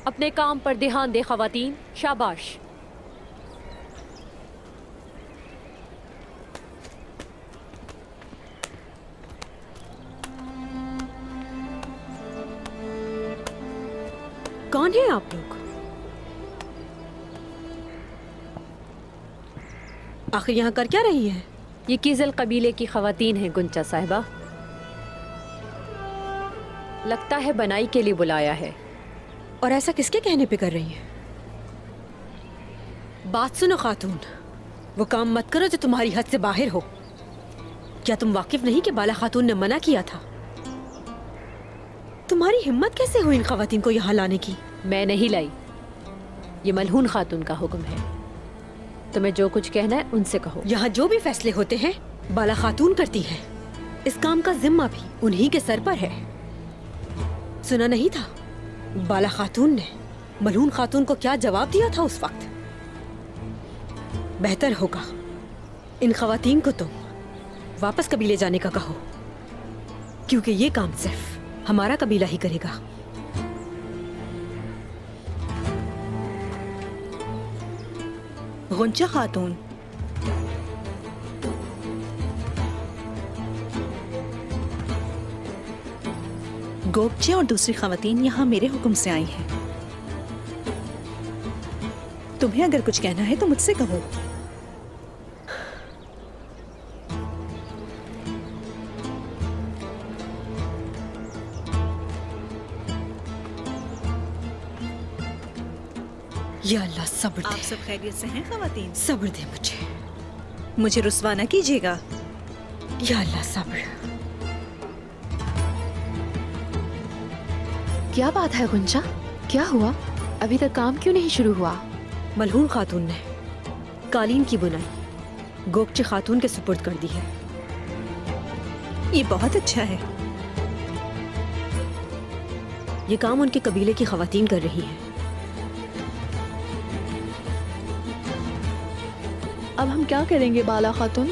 अपने काम पर ध्यान दे ख़वातीन, शाबाश। कौन है आप लोग? आखिर यहाँ कर क्या रही है? ये कीज़ल कबीले की ख़वातीन हैं गुंचा साहिबा। लगता है बनाई के लिए बुलाया है। और ऐसा किसके कहने पे कर रही है? बात सुनो खातून, वो काम मत करो जो तुम्हारी हद से बाहर हो। क्या तुम वाकिफ नहीं कि बाला खातून ने मना किया था? तुम्हारी हिम्मत कैसे हुई इन खवातीन को यहाँ लाने की? मैं नहीं लाई, ये मलहून खातून का हुक्म है। तुम्हें जो कुछ कहना है उनसे कहो। यहाँ जो भी फैसले होते हैं बाला खातून करती है। इस काम का जिम्मा भी उन्हीं के सर पर है। सुना नहीं था बाला खातून ने मलहून खातून को क्या जवाब दिया था उस वक्त? बेहतर होगा इन खवातीन को तुम वापस कबीले जाने का कहो, क्योंकि ये काम सिर्फ हमारा कबीला ही करेगा। गुंचा खातून, गोपचे और दूसरी खवातीन यहाँ मेरे हुक्म से आई हैं। तुम्हें अगर कुछ कहना है तो मुझसे कहो। या अल्लाह सब्र आप दे। सब खैरियत से हैं खवातीन? सब्र दे मुझे रुस्वा न कीजिएगा। या अल्लाह सब्र। क्या बात है गुंजा, क्या हुआ? अभी तक काम क्यों नहीं शुरू हुआ? मलहून खातून ने कालीन की बुनाई गोपचे खातून के सुपुर्द कर दी है। ये बहुत अच्छा है। ये काम उनके कबीले की खवातीन कर रही हैं। अब हम क्या करेंगे बाला खातून?